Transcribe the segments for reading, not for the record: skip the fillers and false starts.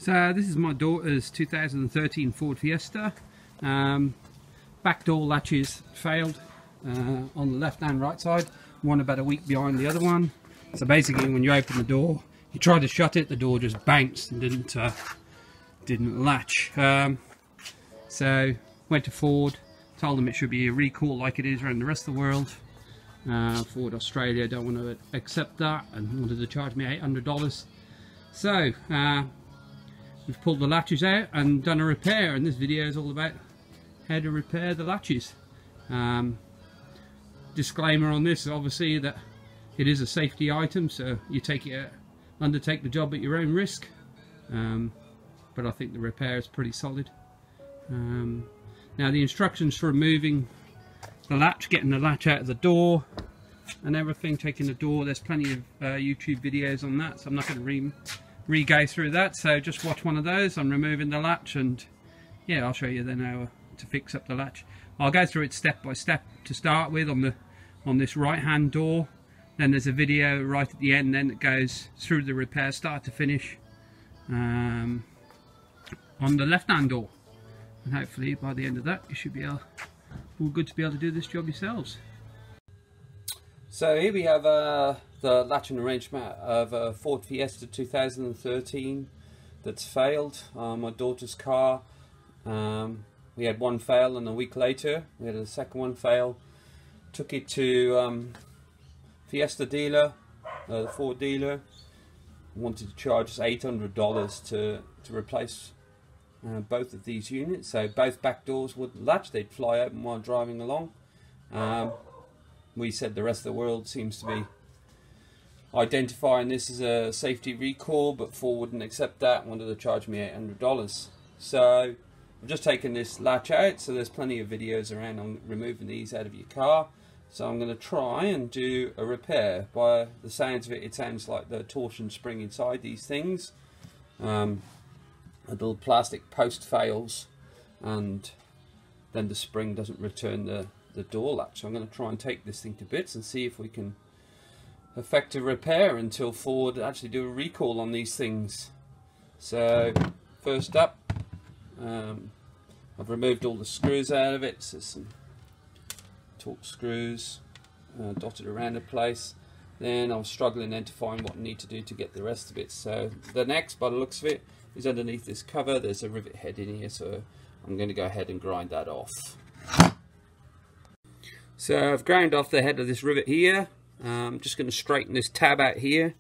So this is my daughter's 2013 Ford Fiesta. Back door latches failed on the left and right side, one about a week behind the other one. So basically when you open the door, you try to shut it, the door just bounced and didn't latch. So went to Ford, told them it should be a recall like it is around the rest of the world. Ford Australia don't want to accept that and wanted to charge me $800. So we've pulled the latches out and done a repair, and this video is all about how to repair the latches. Disclaimer on this, obviously, that it is a safety item, so you undertake the job at your own risk, but I think the repair is pretty solid. Now the instructions for removing the latch, getting the latch out of the door and everything, taking the door, there's plenty of YouTube videos on that, so I'm not going to re-go through that, so just watch one of those. I'm removing the latch, and yeah, I'll show you then how to fix up the latch. I'll go through it step by step to start with on this right hand door. Then there's a video right at the end then that goes through the repair start to finish on the left hand door, and hopefully by the end of that you should be all good to be able to do this job yourselves. So here we have the latch and arrangement of a Ford Fiesta 2013 that's failed. My daughter's car. We had one fail, and a week later we had a second one fail. Took it to Fiesta dealer, the Ford dealer. Wanted to charge us $800 to replace both of these units. So both back doors wouldn't latch, they'd fly open while driving along. We said the rest of the world seems to be identifying this as a safety recall, but Ford wouldn't accept that and wanted to charge me $800. So I've just taken this latch out, so there's plenty of videos around on removing these out of your car. So I'm going to try and do a repair. By the sounds of it, it sounds like the torsion spring inside these things. A little plastic post fails, and then the spring doesn't return the door latch. So I'm going to try and take this thing to bits and see if we can effect a repair until Ford actually do a recall on these things. So first up, I've removed all the screws out of it. So some Torx screws dotted around the place. Then I was struggling then to find what I need to do to get the rest of it. So the next, by the looks of it, is underneath this cover. There's a rivet head in here, so I'm going to go ahead and grind that off. So I've ground off the head of this rivet here. I'm just going to straighten this tab out here.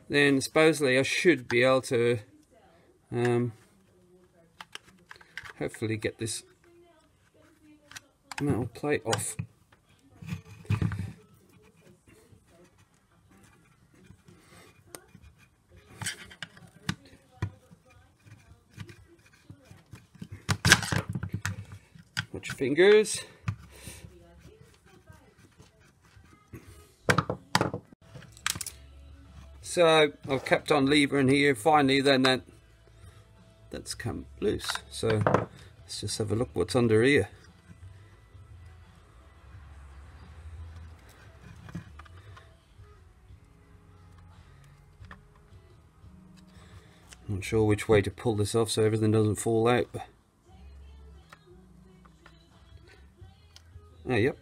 Then supposedly I should be able to hopefully get this metal plate off. Watch your fingers. So I've kept on levering here. Finally then that's come loose. So let's just have a look what's under here. Not sure which way to pull this off so everything doesn't fall out. Oh, yep.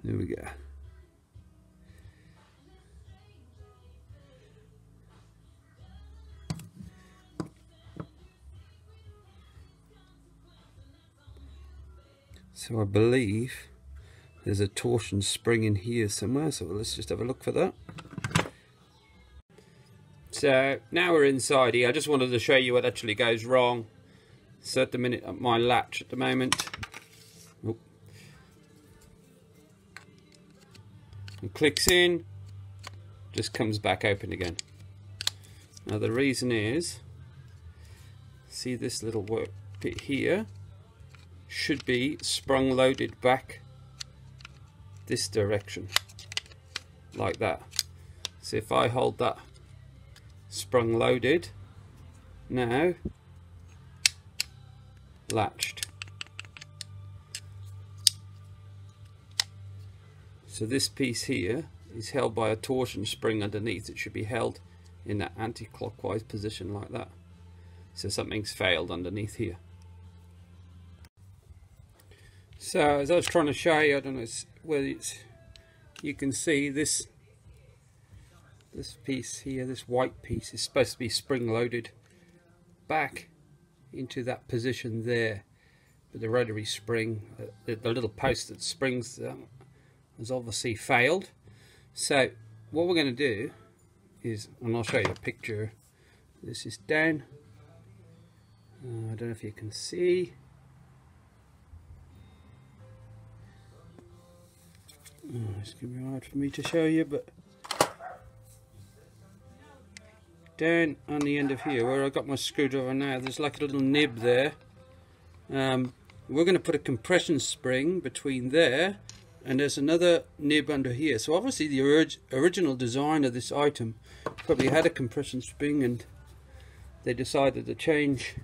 There we go. So I believe there's a torsion spring in here somewhere, so let's just have a look for that. So now we're inside here. I just wanted to show you what actually goes wrong. So at the minute, my latch at the moment, it clicks in, just comes back open again. Now the reason is, see this little work bit here should be sprung loaded back this direction, like that. So if I hold that sprung loaded, now latched. So this piece here is held by a torsion spring underneath. It should be held in that anti-clockwise position like that. So something's failed underneath here. So as I was trying to show you, I don't know whether you can see this piece here, this white piece is supposed to be spring loaded back into that position there. But the rotary spring, the little post that springs has obviously failed. So what we're going to do is, and I'll show you a picture, this is down, I don't know if you can see, it's going to be hard for me to show you, but down on the end of here where I got my screwdriver now, there's like a little nib there. We're going to put a compression spring between there, and there's another nib under here. So obviously the original design of this item probably had a compression spring, and they decided to change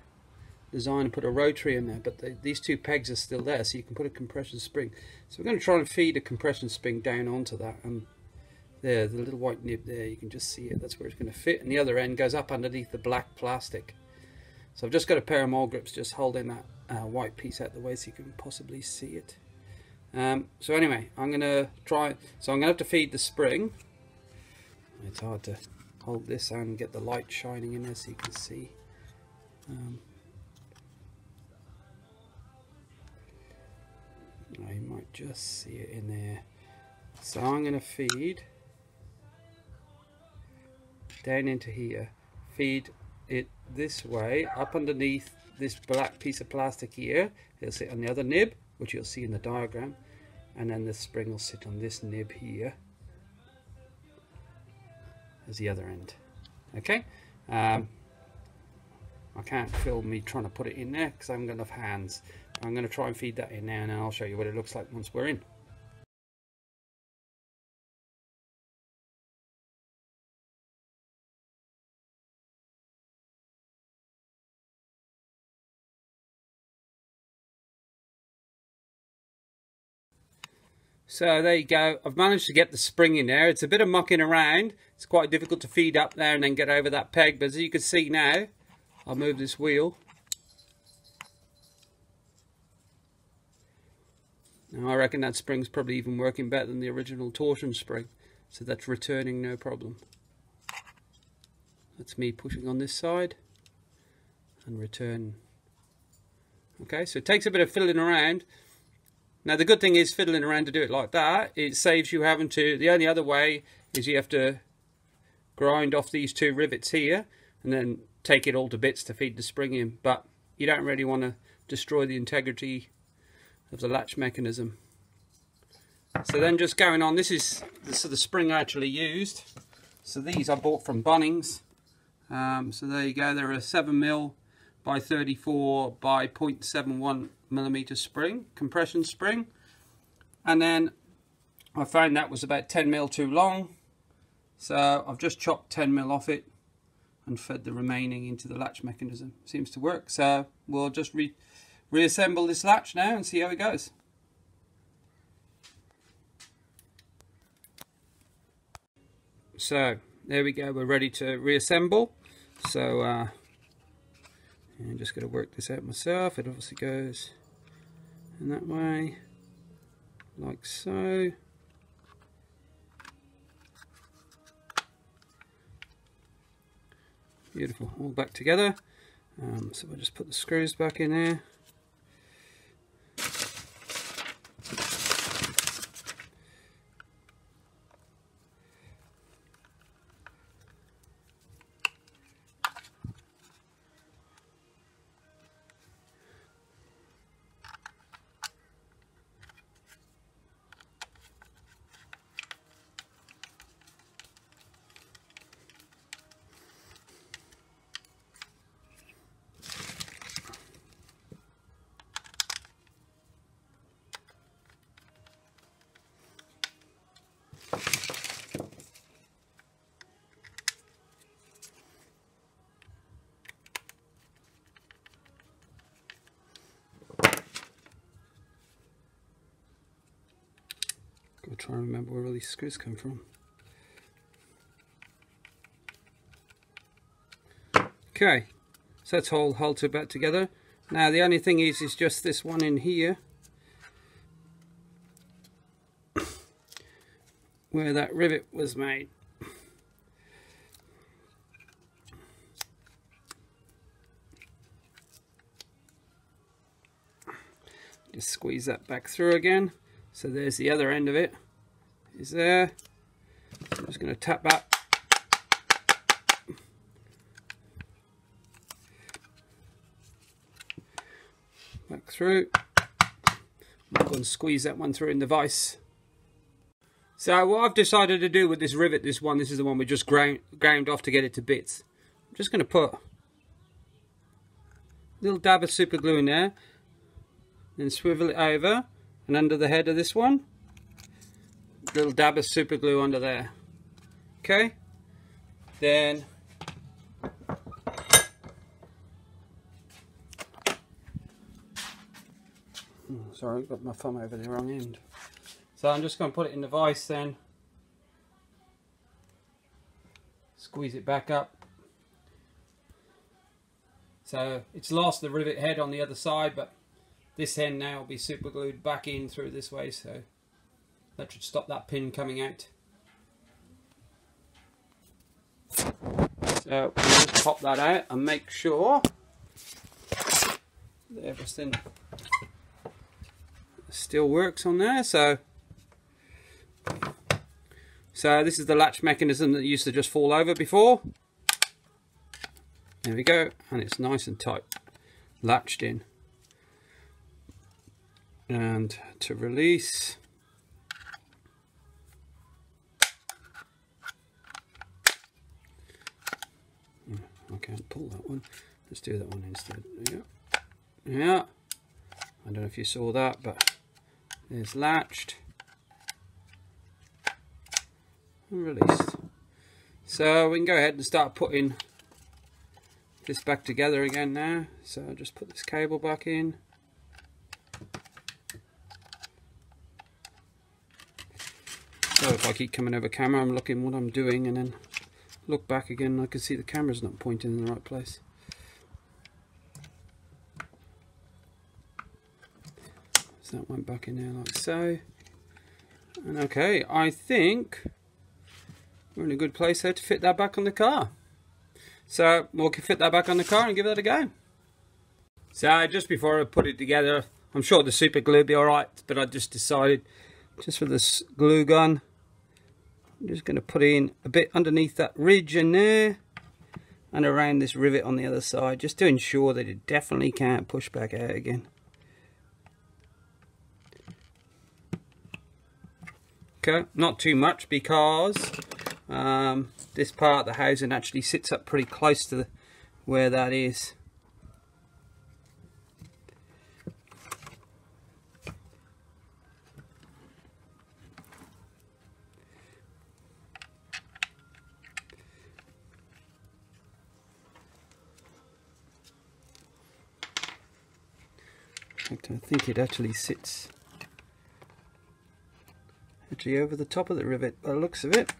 design and put a rotary in there, but these two pegs are still there, so you can put a compression spring. So we're going to try and feed a compression spring down onto that, and there, the little white nib there, you can just see it, that's where it's going to fit, and the other end goes up underneath the black plastic. So I've just got a pair of mole grips just holding that white piece out the way so you can possibly see it. So anyway, I'm going to try, so I'm going to have to feed the spring. It's hard to hold this and get the light shining in there so you can see. You might just see it in there. So I'm going to feed down into here, feed it this way up underneath this black piece of plastic here. It'll sit on the other nib, which you'll see in the diagram, and then the spring will sit on this nib here as the other end. Okay, I can't film me trying to put it in there because I haven't got enough hands. I'm going to try and feed that in now, and then I'll show you what it looks like once we're in. So there you go, I've managed to get the spring in there. It's a bit of mucking around, it's quite difficult to feed up there and then get over that peg, but as you can see now, I'll move this wheel. Now I reckon that spring's probably even working better than the original torsion spring, so that's returning no problem. That's me pushing on this side and return. Okay, so it takes a bit of fiddling around. Now the good thing is, fiddling around to do it like that, it saves you having to, the only other way is you have to grind off these two rivets here and then take it all to bits to feed the spring in, but you don't really want to destroy the integrity of the latch mechanism. So then just going on, this is the spring I actually used. So these I bought from Bunnings. So there you go, they're a 7mm by 34 by 0.71mm spring, compression spring. And then I found that was about 10mm too long, so I've just chopped 10mm off it and fed the remaining into the latch mechanism. Seems to work, so we'll just reassemble this latch now and see how it goes. So there we go, we're ready to reassemble. So I'm just going to work this out myself. It obviously goes in that way, like so. Beautiful, all back together. So we'll just put the screws back in there. I'll try and remember where all these screws come from. Okay, so that's all halted back together. Now the only thing is just this one in here where that rivet was made. Just squeeze that back through again. So there's the other end of it. Is there. So I'm just going to tap that. Back through. I'm going to squeeze that one through in the vise. So what I've decided to do with this rivet, this is the one we just ground off to get it to bits. I'm just going to put a little dab of super glue in there. Then swivel it over and under the head of this one, a little dab of super glue under there. Okay, then sorry, I've got my thumb over the wrong end. So I'm just going to put it in the vise then, squeeze it back up. So it's lost the rivet head on the other side, but this end now will be super glued back in through this way, so that should stop that pin coming out. So we'll just pop that out and make sure that everything still works on there. So this is the latch mechanism that used to just fall over before. There we go, and it's nice and tight, latched in. And to release, I can't pull that one, let's do that one instead. Yeah, I don't know if you saw that, but it's latched and released. So we can go ahead and start putting this back together again now. So I'll just put this cable back in. So if I keep coming over camera, I'm looking what I'm doing and then look back again and I can see the camera's not pointing in the right place. So that went back in there like so. And okay, I think we're in a good place there to fit that back on the car. So we'll fit that back on the car and give that a go. So just before I put it together, I'm sure the super glue will be alright, but I just decided, just with this glue gun, I'm just going to put in a bit underneath that ridge in there and around this rivet on the other side, just to ensure that it definitely can't push back out again. Okay, not too much because this part of the housing actually sits up pretty close to where that is. In fact, I think it actually sits over the top of the rivet by the looks of it.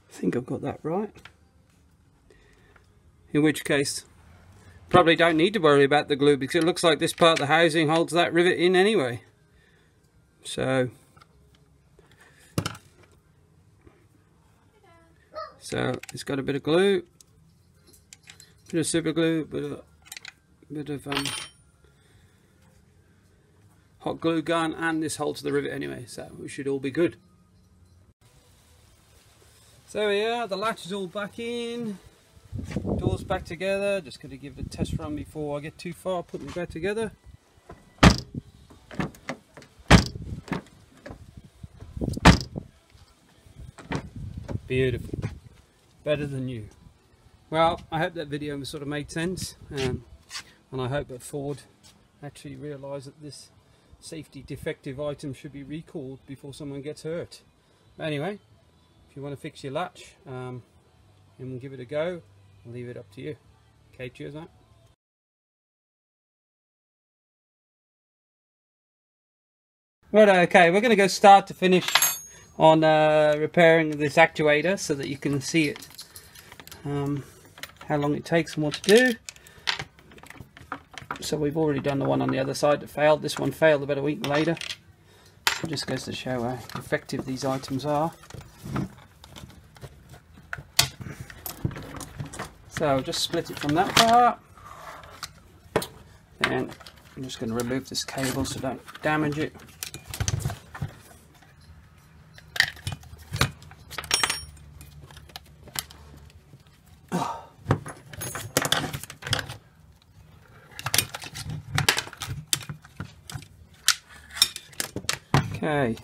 I think I've got that right. In which case, probably don't need to worry about the glue because it looks like this part of the housing holds that rivet in anyway. So it's got a bit of glue, bit of super glue, bit of hot glue gun, and this holds the rivet anyway, so we should all be good. So yeah, the latch is all back in, doors back together. Just going to give it a test run before I get too far putting it back together. Beautiful, better than new. Well, I hope that video sort of made sense, and I hope that Ford actually realised that this safety defective item should be recalled before someone gets hurt. But anyway, if you want to fix your latch and we'll give it a go, I'll leave it up to you. Okay, cheers mate. Right, okay, we're going to go start to finish on repairing this actuator so that you can see it, how long it takes and what to do. So we've already done the one on the other side that failed. This one failed about a week later. It just goes to show how effective these items are. So just split it from that part. And I'm just going to remove this cable so don't damage it. Okay,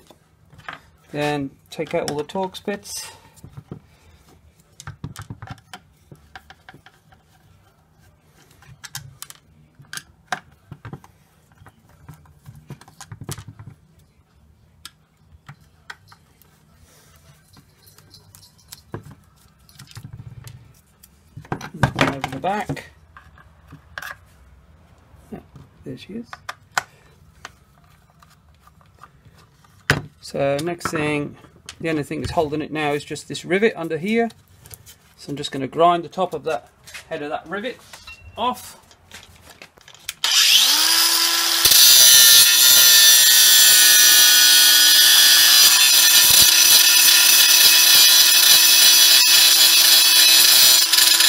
then take out all the Torx bits. Over the back. Yeah, there she is. So next thing, the only thing that's holding it now is just this rivet under here. So I'm just going to grind the top of that head of that rivet off.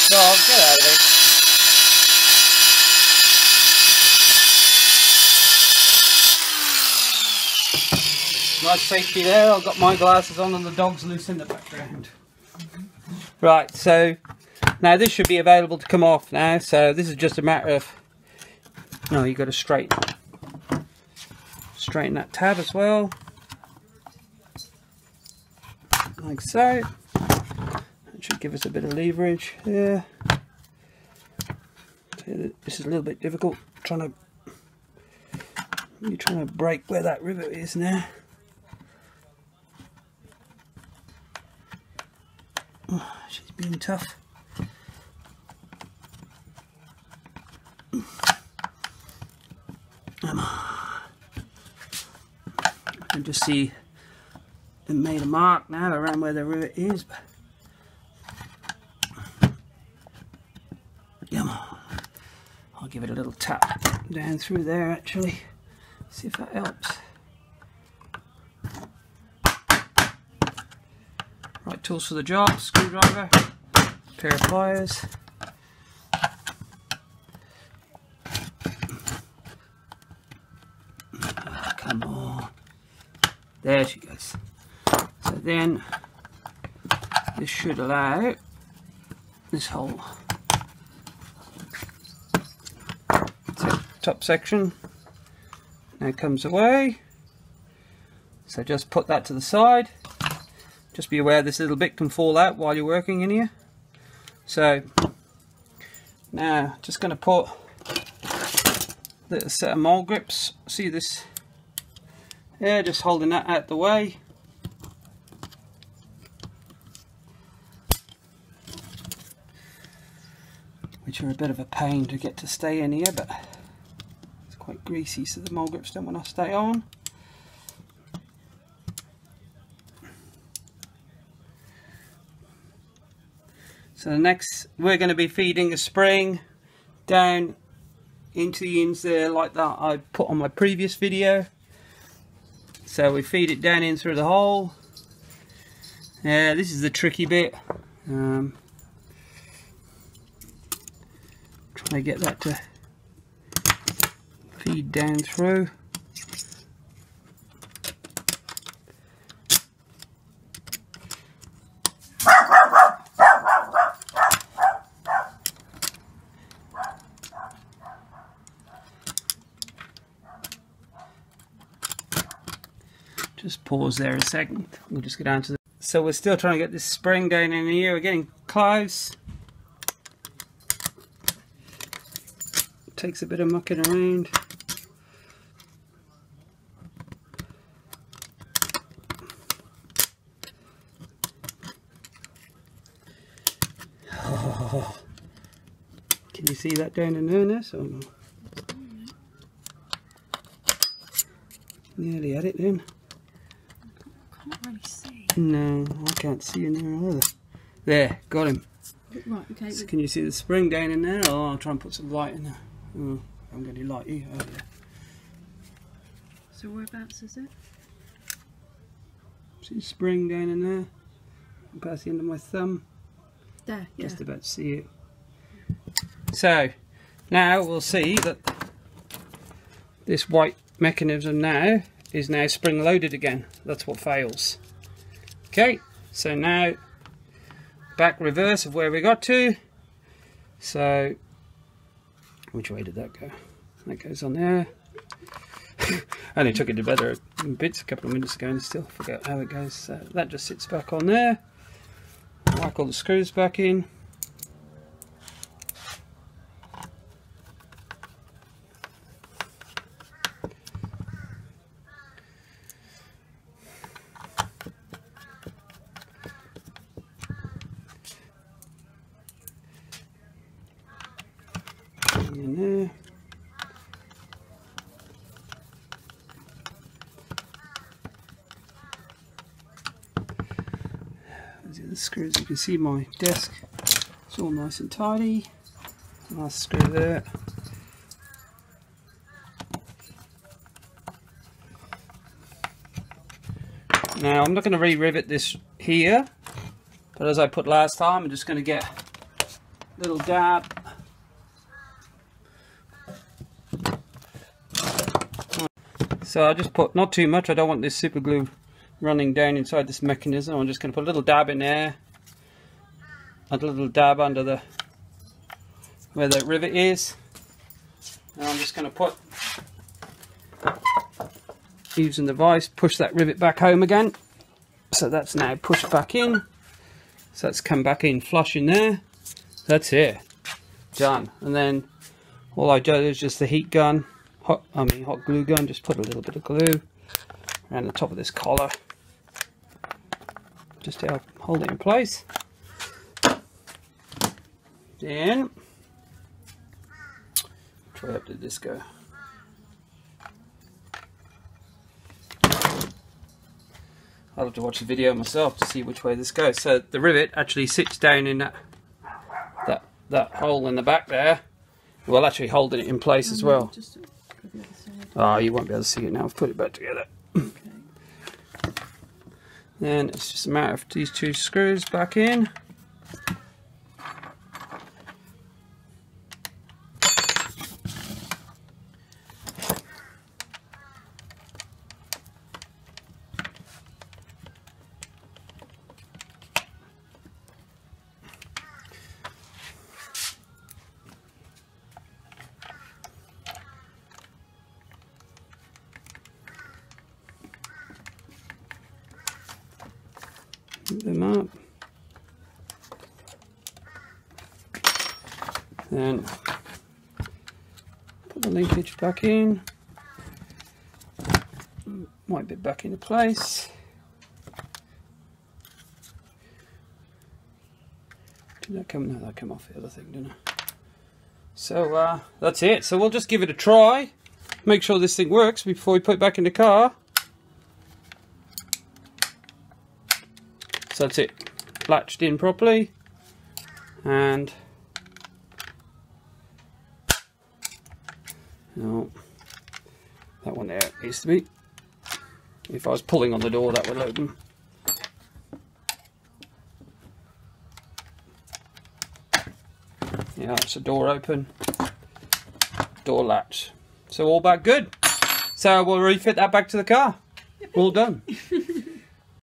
Dog, get out of it. Nice safety there. I've got my glasses on and the dog's loose in the background. Right, so now this should be available to come off now. So this is just a matter of, no, you've got to straighten that tab as well, like so. That should give us a bit of leverage here. This is a little bit difficult trying to break where that rivet is now. Oh, she's being tough. I can just see it made a mark now around where the rivet is. I'll give it a little tap down through there actually, see if that helps. Right tools for the job, screwdriver, pair of pliers. Oh, come on. There she goes. So then this should allow this whole top section now comes away. So just put that to the side. Just be aware this little bit can fall out while you're working in here. So now just going to put a little set of mole grips. See this? Yeah, just holding that out the way. Which are a bit of a pain to get to stay in here, but it's quite greasy, so the mole grips don't want to stay on. So next we're going to be feeding a spring down into the ends there like that I put on my previous video. So we feed it down in through the hole. Yeah, this is the tricky bit. Trying to get that to feed down through. Just pause there a second. We'll just go down to the... So we're still trying to get this spring down in here. We're getting close. It takes a bit of mucking around. Oh. Can you see that down in there? So Nearly had it then. I can't really see. No, I can't see in there either. There, got him. Right, okay. So can you see the spring down in there? Oh, I'll try and put some light in there. Oh, I haven't got any light here. Oh, yeah. So whereabouts is it? See the spring down in there? Past the end of my thumb. There, yeah. Just about to see it. So, now we'll see that this white mechanism now is now spring loaded again. That's what fails. Okay, so now back reverse of where we got to. So which way did that go? That goes on there. I only took it together in bits a couple of minutes ago and still forgot how it goes. So that just sits back on there. Whack all the screws back in. In there. These are the screws. You can see my desk. It's all nice and tidy. Nice screw there. Now I'm not going to re-rivet this here, but as I put last time, I'm just going to get a little dab. So I just put, not too much, I don't want this super glue running down inside this mechanism. I'm just going to put a little dab in there, and a little dab under the, where the rivet is. And I'm just going to put, using the vise, push that rivet back home again. So that's now pushed back in. So that's come back in flush in there. That's it. Done. And then all I do is just the heat gun. Hot glue gun, just put a little bit of glue around the top of this collar just to help hold it in place. Then, which way up did this go? I'll have to watch the video myself to see which way this goes. So the rivet actually sits down in that hole in the back there. Well, actually holding it in place as well. Oh, you won't be able to see it now. I've put it back together. Okay. Then it's just a matter of these two screws back in. Put them up. Then put the linkage back in. Might be back into place. Did that come? No, that came off the other thing, didn't it? So that's it. So we'll just give it a try. Make sure this thing works before we put it back in the car. So that's it, latched in properly, and no, that one there needs to be. If I was pulling on the door, that would open. Yeah, it's a door open, door latch. So all back good. So we'll refit that back to the car. All done.